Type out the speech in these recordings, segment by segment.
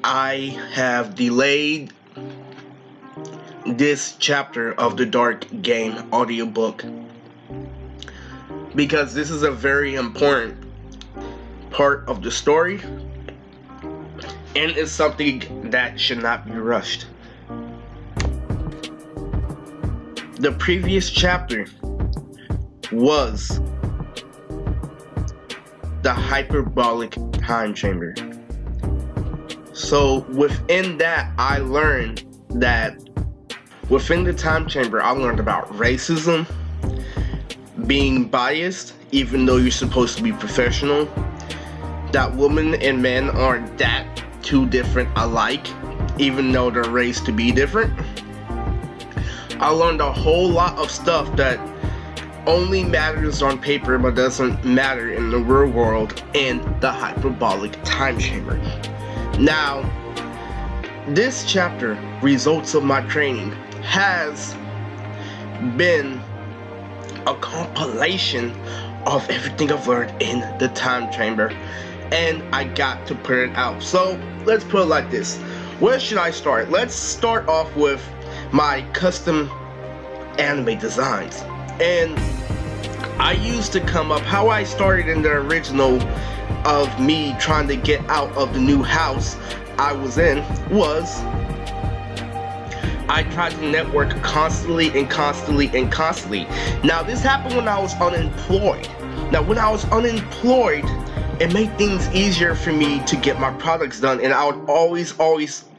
I have delayed this chapter of the Dark Game audiobook because this is a very important part of the story and it's something that should not be rushed. The previous chapter was the Hyperbolic Time Chamber. So within that, I learned that within the time chamber, I learned about racism, being biased, even though you're supposed to be professional, that women and men aren't that too different alike, even though they're raised to be different. I learned a whole lot of stuff that only matters on paper but doesn't matter in the real world in the Hyperbolic Time Chamber. Now, this chapter, results of my training, has been a compilation of everything I've learned in the time chamber, and I got to put it out. So let's put it like this. Where should I start? Let's start off with my custom anime designs. And I used to come up, how I started in the original of me trying to get out of the new house I was in was I tried to network constantly. Now this happened when I was unemployed. Now when I was unemployed, it made things easier for me to get my products done, and I would always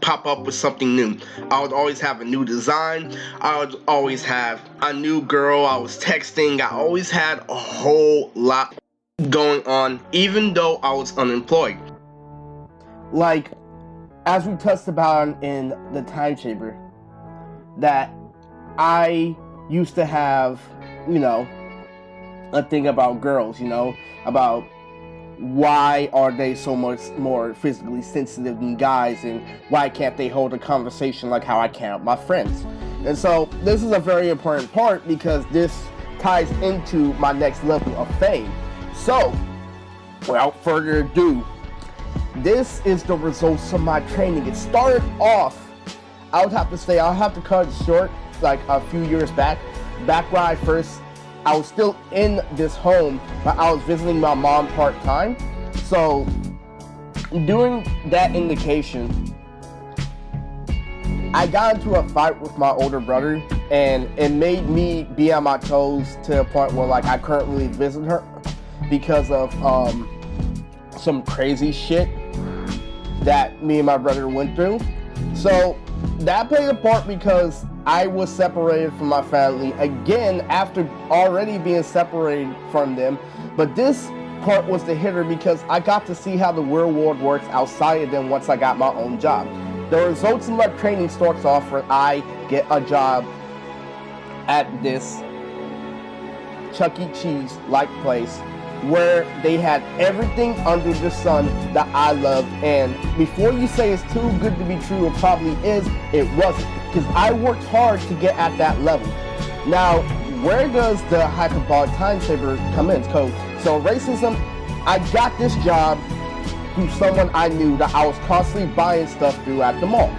pop up with something new. I would always have a new design. I would always have a new girl I was texting. I always had a whole lot going on, even though I was unemployed. Like, as we touched about in the time chamber, that I used to have, a thing about girls, about why are they so much more physically sensitive than guys, and why can't they hold a conversation like how I can with my friends. And so this is a very important part because this ties into my next level of fame. So without further ado, this is the results of my training. It started off, I'll have to cut it short, like a few years back when I was still in this home, but I was visiting my mom part-time. So during that indication, I got into a fight with my older brother, and it made me be on my toes to a point where I couldn't really visit her because of some crazy shit that me and my brother went through. So that played a part because I was separated from my family again after already being separated from them. But this part was the hitter because I got to see how the real world works outside of them once I got my own job. The results of my training starts off when I get a job at this Chuck E. Cheese-like place where they had everything under the sun that I loved. And before you say it's too good to be true, it probably is, it wasn't. Because I worked hard to get at that level. Now, where does the Hyperbolic Time Chamber come in? So racism, I got this job through someone I knew that I was constantly buying stuff through at the mall.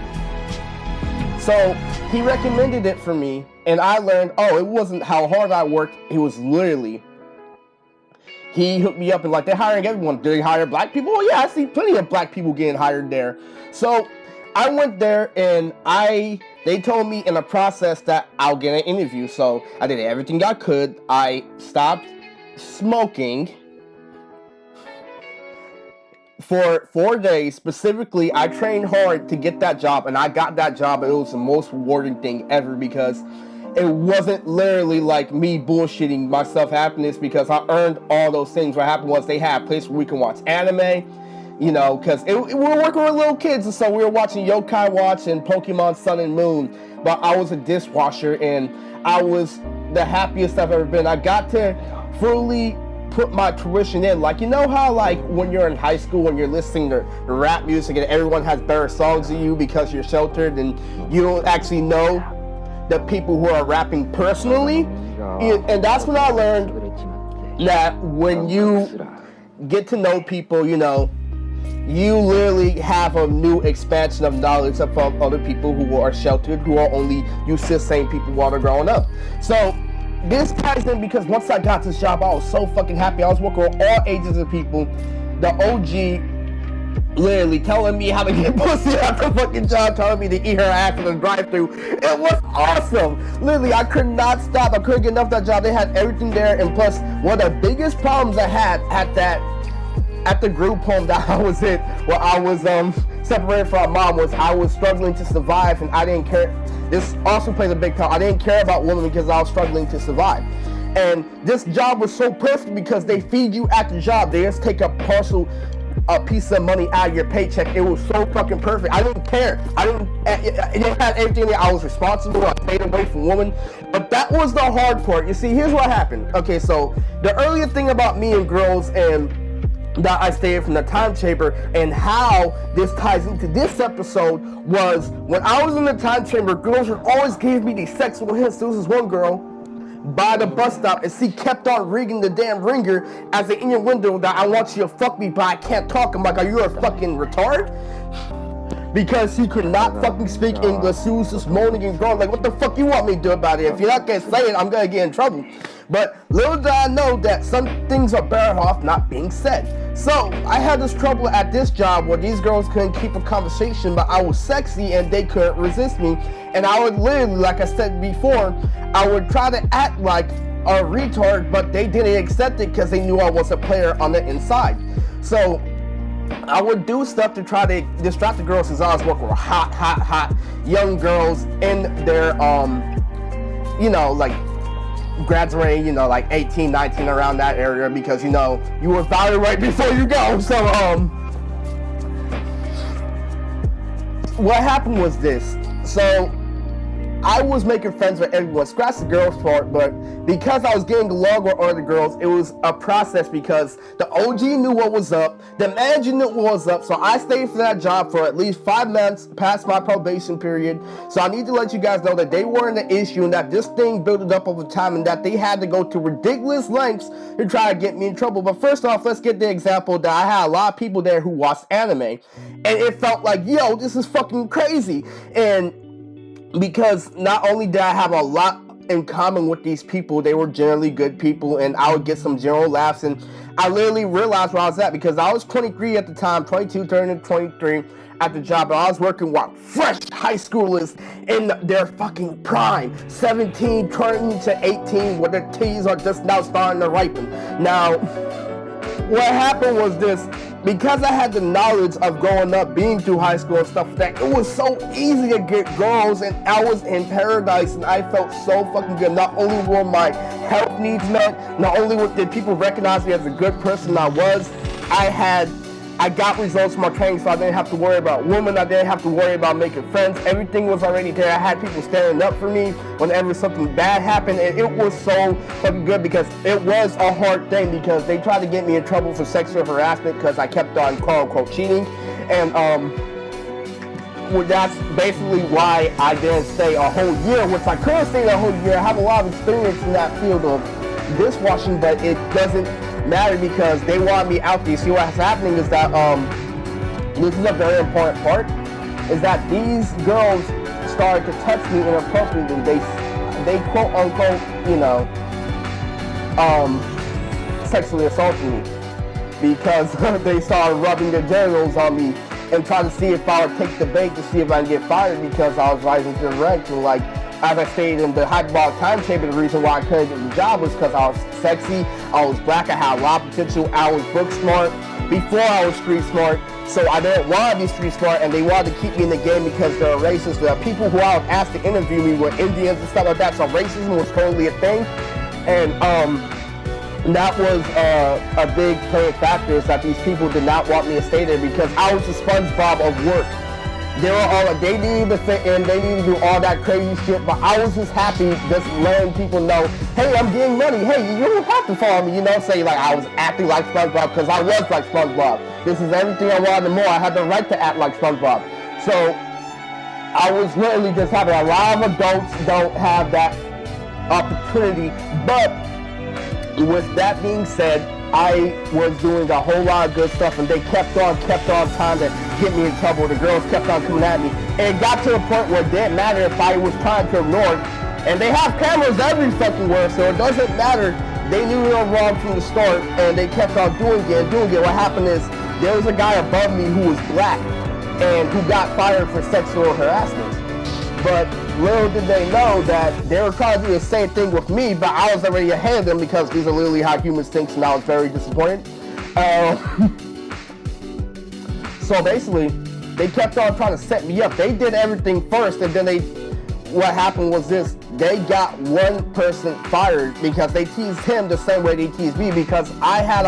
So he recommended it for me, and I learned, it wasn't how hard I worked, it was literally, he hooked me up and they're hiring everyone. Do they hire black people? Oh yeah, I see plenty of black people getting hired there. So I went there and they told me in the process that I'll get an interview. So I did everything I could. I stopped smoking for 4 days. Specifically, I trained hard to get that job, and I got that job, and it was the most rewarding thing ever because it wasn't literally like me bullshitting myself happiness, because I earned all those things. What happened was they had a place where we can watch anime, because we were working with little kids, and so we were watching Yokai Watch and Pokemon Sun and Moon, but I was a dishwasher, and I was the happiest I've ever been. I got to fully put my tuition in. How when you're in high school, when you're listening to rap music and everyone has better songs than you because you're sheltered and you don't actually know the people who are rapping personally. And that's when I learned that when you get to know people, you know, you literally have a new expansion of knowledge from other people who are sheltered, who are only used to the same people while they're growing up. So this ties in because once I got this job, I was so fucking happy. I was working with all ages of people. The OG literally telling me how to get pussy at the fucking job, telling me to eat her ass in the drive-thru. It was awesome. Literally, I could not stop. I couldn't get enough of that job. They had everything there. And plus, one of the biggest problems I had at the group home that I was in, where I was separated from my mom, was I was struggling to survive, and I didn't care. This also plays a big part. I didn't care about women because I was struggling to survive. And this job was so perfect because they feed you at the job. They just take a piece of money out of your paycheck. It was so fucking perfect. I didn't care. It had everything that I was responsible. I stayed away from women. But that was the hard part. You see, here's what happened. Okay, so the earlier thing about me and girls and that I stayed from the time chamber and how this ties into this episode was when I was in the time chamber, girls would always give me these sexual hints. There was this one girl by the bus stop and she kept on ringing the damn ringer as an innuendo that I want you to fuck me but I can't talk. I'm like, are you a fucking retard? Because she could not fucking speak English. She was just moaning and groaning like, what the fuck you want me to do about it? If you're not gonna say it, I'm gonna get in trouble. But little did I know that some things are better off not being said. So I had this trouble at this job where these girls couldn't keep a conversation, but I was sexy and they couldn't resist me. And I would literally, like I said before, I would try to act like a retard, but they didn't accept it because they knew I was a player on the inside. So I would do stuff to try to distract the girls because I was working with hot young girls in their, you know, like graduating, you know, like 18, 19, around that area, because, you know, you evaluate right before you go. So, what happened was this. So, I was making friends with everyone, scratch the girls part, but because I was getting along with other girls, it was a process because the OG knew what was up, the manager knew what was up, so I stayed for that job for at least 5 months past my probation period. So I need to let you guys know that they weren't the issue and that this thing built up over time and that they had to go to ridiculous lengths to try to get me in trouble. But first off, let's get the example that I had a lot of people there who watched anime, and it felt like, yo, this is fucking crazy. And because not only did I have a lot in common with these people, they were generally good people, and I would get some general laughs, and I literally realized where I was at because I was 23 at the time, 22 turning 23 at the job, and I was working with fresh high schoolers in their fucking prime, 17 turning to 18, where their titties are just now starting to ripen. Now, what happened was this. Because I had the knowledge of growing up, being through high school and stuff like that, it was so easy to get girls, and I was in paradise, and I felt so fucking good. Not only were my health needs met, not only did people recognize me as a good person I was, I got results from my training, so I didn't have to worry about women, I didn't have to worry about making friends. Everything was already there. I had people standing up for me whenever something bad happened, and it was so fucking good because it was a hard thing because they tried to get me in trouble for sexual harassment because I kept on quote-unquote cheating, and well, that's basically why I didn't stay a whole year, which I could have stayed a whole year. I have a lot of experience in that field of dishwashing, but it doesn't matter because they want me out there. See, what's happening is that this is a very important part, is that these girls started to touch me inappropriately. They quote unquote, you know, sexually assaulted me because they started rubbing their genitals on me and trying to see if I would take the bait to see if I can get fired because I was rising to the ranks. And like, as I stated in the Hyperbolic Time Chamber, the reason why I couldn't get the job was because I was sexy, I was black, I had a lot of potential, I was book smart before I was street smart, so I didn't want to be street smart, and they wanted to keep me in the game because they're racist. The people who I was asked to interview me were Indians and stuff like that, so racism was totally a thing, and that was a big playing factor, is that these people did not want me to stay there because I was the SpongeBob of work. They were all like, they needed to fit in, they needed to do all that crazy shit, but I was just happy just letting people know, hey, I'm getting money, hey, you don't have to follow me, you know, say like I was acting like SpongeBob because I was like SpongeBob. This is everything I wanted and more. I had the right to act like SpongeBob. So I was literally just happy. A lot of adults don't have that opportunity, but with that being said, I was doing a whole lot of good stuff, and they kept on trying to get me in trouble. The girls kept on coming at me, and it got to the point where it didn't matter if I was trying to ignore it. And they have cameras every fucking where, so it doesn't matter. They knew they were wrong from the start, and they kept on doing it. What happened is, there was a guy above me who was black, and who got fired for sexual harassment. But little did they know that they were trying to do the same thing with me, but I was already ahead of them because these are literally how humans think, and I was very disappointed. So basically, they kept on trying to set me up. They did everything first, and then what happened was this: they got one person fired because they teased him the same way they teased me, because I had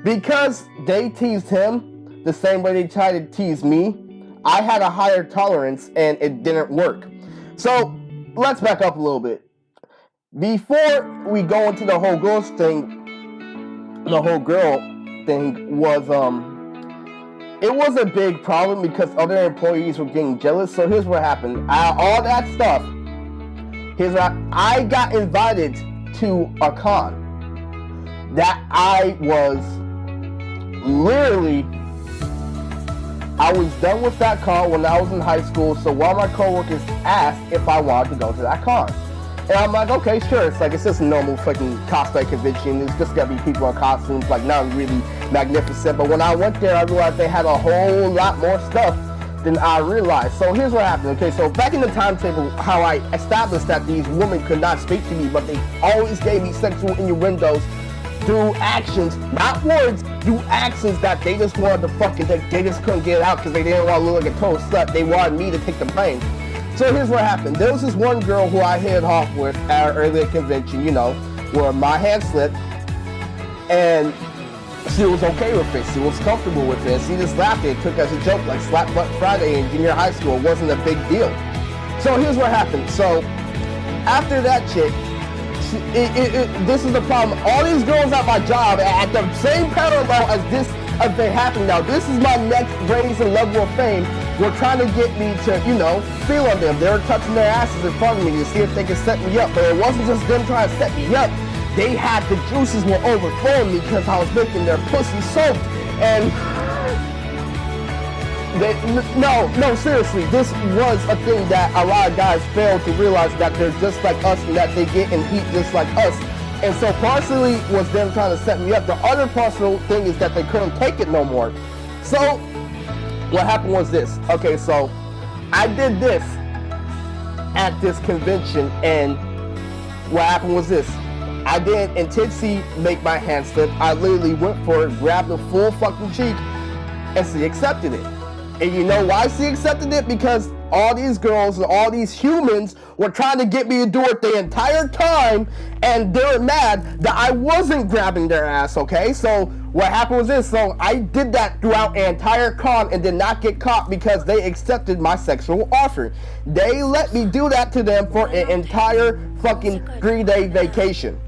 because they teased him the same way they tried to tease me. I had a higher tolerance, and it didn't work. So let's back up a little bit. Before we go into the whole girl thing was it was a big problem because other employees were getting jealous. So here's what happened. All that stuff. I got invited to a con that I was literally. I was done with that con when I was in high school, so one of my coworkers asked if I wanted to go to that con. And I'm like, okay, sure. It's just a normal fucking cosplay convention. It's just gonna be people in costumes, like not really magnificent. But when I went there, I realized they had a whole lot more stuff than I realized. So here's what happened. Okay, so back in the timetable, how I established that these women could not speak to me, but they always gave me sexual innuendos through actions, not words, through actions that they just wanted to fucking, they just couldn't get it out because they didn't want to look like a total slut. They wanted me to take the blame. So here's what happened. There was this one girl who I hit it off with at an earlier convention, where my hand slipped, and she was okay with it. She was comfortable with it. She just laughed at it, took it as a joke, like Slap Butt Friday in junior high school. It wasn't a big deal. So here's what happened. So after that chick, this is the problem. All these girls at my job at the same parallel as this event happened. Now, this is my next raise and level of fame. Were trying to get me to, feel on them. They were touching their asses in front of me to see if they could set me up. But it wasn't just them trying to set me up. They had the juices were overflowing me because I was making their pussy soaked. And no, seriously, this was a thing that a lot of guys fail to realize, that they're just like us and that they get in heat just like us. And so partially was them trying to set me up. The other partial thing is that they couldn't take it no more. So what happened was this. Okay, so I did this at this convention, and what happened was this. I didn't intentionally make my hand slip. I literally went for it, grabbed the full fucking cheek, and she accepted it. And you know why she accepted it? Because all these girls and all these humans were trying to get me to do it the entire time, and they were mad that I wasn't grabbing their ass, okay? So what happened was this. So I did that throughout an entire con and did not get caught because they accepted my sexual offer. They let me do that to them for an entire fucking 3-day vacation.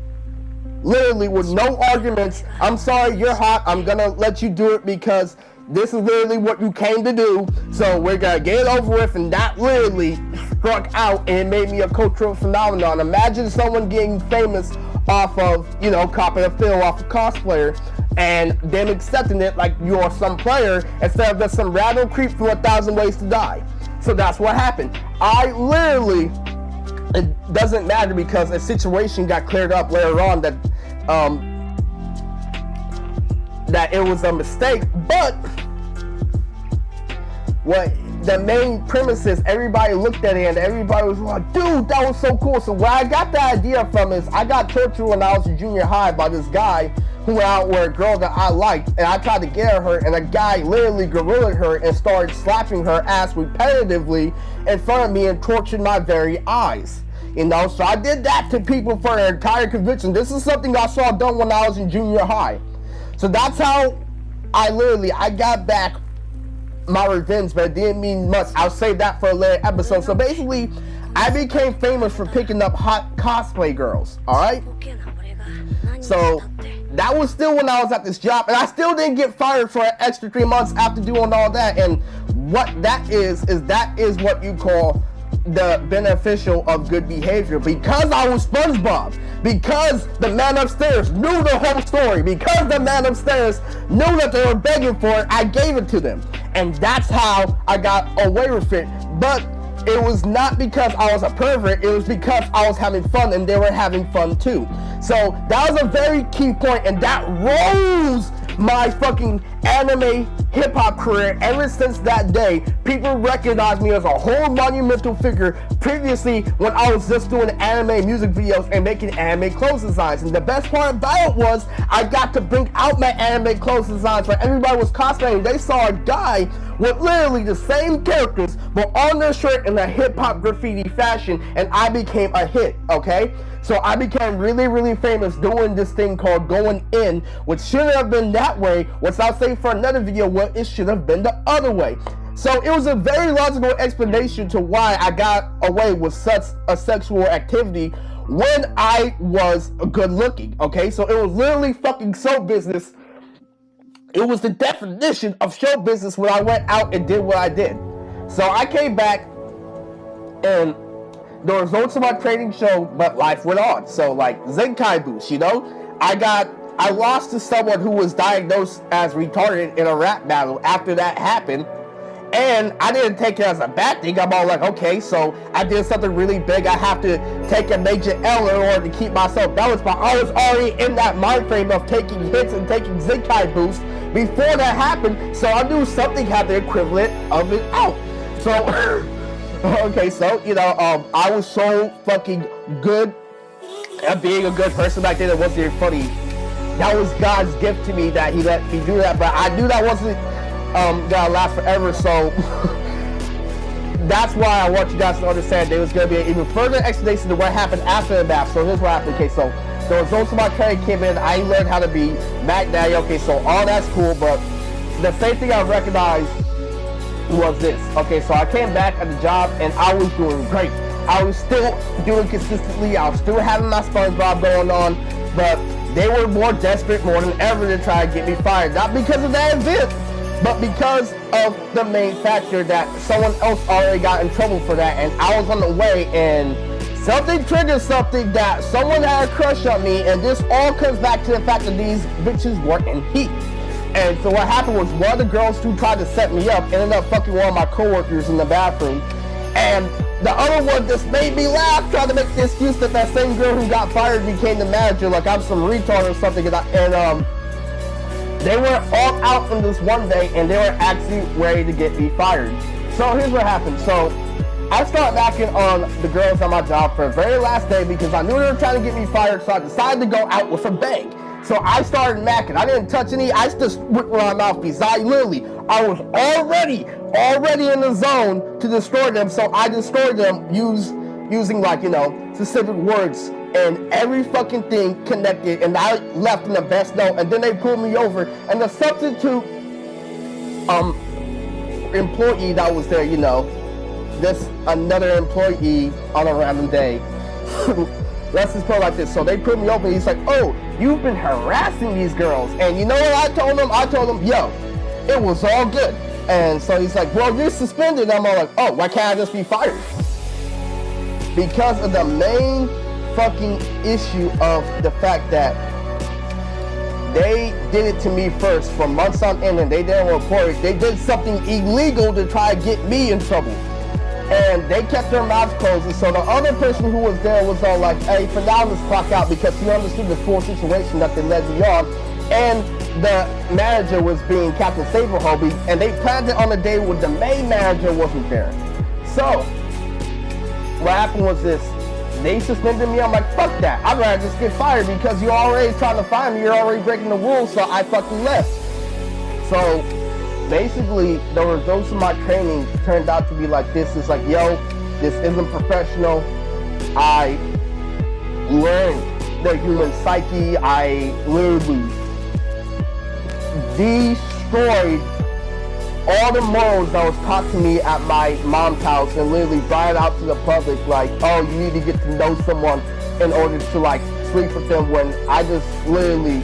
Literally with no arguments. I'm sorry, you're hot. I'm gonna let you do it because this is literally what you came to do, so we're gonna get it over with. And that literally struck out, and it made me a cultural phenomenon. Imagine someone getting famous off of, copping a feel off a cosplayer, and them accepting it like you're some player instead of just some random creep from 1,000 Ways to Die. So that's what happened. I literally, it doesn't matter because a situation got cleared up later on that it was a mistake, but what the main premise is, everybody looked at it and everybody was like, dude, that was so cool. So where I got the idea from is, I got tortured when I was in junior high by this guy who went out with a girl that I liked, and I tried to get at her, and a guy literally gorillaed her and started slapping her ass repetitively in front of me and tortured my very eyes. So I did that to people for an entire convention. This is something I saw done when I was in junior high. So that's how I got back my revenge, but it didn't mean much. I'll save that for a later episode. So basically, I became famous for picking up hot cosplay girls, alright? So that was still when I was at this job, and I still didn't get fired for an extra 3 months after doing all that. And what that is that is what you call the beneficial of good behavior, because I was SpongeBob, because the man upstairs knew the whole story, because the man upstairs knew that they were begging for it, I gave it to them. And that's how I got away with it. But it was not because I was a pervert, it was because I was having fun and they were having fun too. So that was a very key point, and that rose my fucking anime hip-hop career. Ever since that day, people recognize me as a whole monumental figure. Previously, when I was just doing anime music videos and making anime clothes designs, and the best part about it was I got to bring out my anime clothes designs where everybody was cosplaying. They saw a guy with literally the same characters but on their shirt in a hip-hop graffiti fashion, and I became a hit. Okay, so I became really, really famous doing this thing called Going In, which shouldn't have been that way, which I'll say for another video what it should have been the other way. So it was a very logical explanation to why I got away with such a sexual activity when I was good looking. Okay, so it was literally fucking show business. It was the definition of show business when I went out and did what I did. So I came back, and the results of my training show, but life went on. So like Zenkai boost, you know, I lost to someone who was diagnosed as retarded in a rap battle after that happened. And I didn't take it as a bad thing. I'm all like, okay, so I did something really big. I have to take a major L in order to keep myself balanced. But I was already in that mind frame of taking hits and taking Zenkai boost before that happened. So I knew something had the equivalent of it out. So, okay, so, you know, I was so fucking good at being a good person back then. It wasn't even funny. That was God's gift to me that he let me do that. But I knew that wasn't gonna last forever, so that's why I want you guys to understand there was gonna be an even further explanation to what happened after the bath. So here's what happened. Okay, so the results of my training came in. I learned how to be Mac Daddy. Okay, so all that's cool, but the same thing I recognized was this. Okay, so I came back at the job and I was doing great. I was still doing consistently. I was still having my SpongeBob going on, but they were more desperate more than ever to try to get me fired. Not because of that event, but because of the main factor that someone else already got in trouble for that, and I was on the way, and something triggered something that someone had a crush on me, and this all comes back to the fact that these bitches were in heat. And so what happened was one of the girls who tried to set me up ended up fucking one of my coworkers in the bathroom, and the other one just made me laugh, trying to make the excuse that that same girl who got fired became the manager, like I'm some retard or something, and they were all out on this one day, and they were actually ready to get me fired. So here's what happened. So I started knocking on the girls on my job for the very last day because I knew they were trying to get me fired, so I decided to go out with a bang. So I started knocking. I didn't touch any. I just went with my mouthpiece. I was already in the zone to destroy them, so I destroyed them using like, you know, specific words. And every fucking thing connected, and I left in the best note, and then they pulled me over, and the substitute employee that was there, you know, this another employee on a random day, let's just put it like this. So they put me over, and he's like, oh, you've been harassing these girls. And you know what I told him? I told him, yo, it was all good. And so he's like, well, you're suspended. I'm all like, oh, why can't I just be fired? Because of the main fucking issue of the fact that they did it to me first for months on end, and they didn't report it. They did something illegal to try to get me in trouble, and they kept their mouths closed. And so the other person who was there was all like, hey, for now let's clock out, because he understood the full situation that they led me on, and the manager was being Captain Saberhobie, and they planned it on the day when the main manager wasn't there. So what happened was this. They suspended me. I'm like, fuck that. I'd rather just get fired because you're already trying to fire me. You're already breaking the rules, so I fucking left. So basically, the results of my training turned out to be like this. It's like, yo, this isn't professional. I learned the human psyche. I literally destroyed all the morals that was taught to me at my mom's house, and literally brought it out to the public like, oh, you need to get to know someone in order to like sleep with them, when I just literally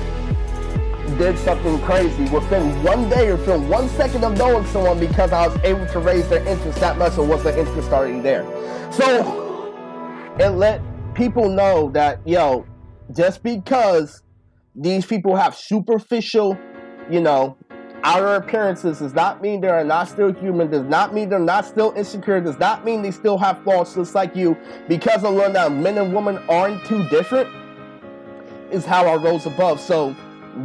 did something crazy within one day or within 1 second of knowing someone because I was able to raise their interest that much, or was the interest already there? So it let people know that, yo, just because these people have superficial, outer appearances does not mean they are not still human, does not mean they're not still insecure, does not mean they still have flaws just like you. Because I learned that men and women aren't too different is how I rose above. So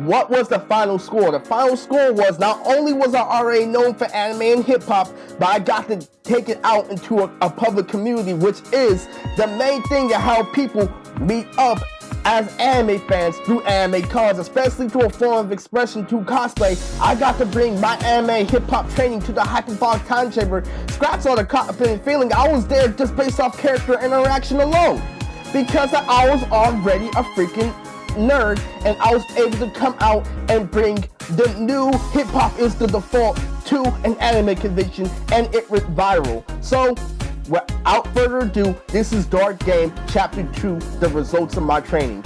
what was the final score? The final score was, not only was I already known for anime and hip-hop, but I got to take it out into a public community, which is the main thing to how people meet up as anime fans through anime cons, especially through a form of expression through cosplay. I got to bring my anime hip-hop training to the Hyperbolic Time Chamber. Scratch all the confident feeling. I was there just based off character interaction alone, because I was already a freaking nerd, and I was able to come out and bring the new hip-hop is the default to an anime convention, and it went viral. So without further ado, this is Dark Game Chapter 2, the results of my training.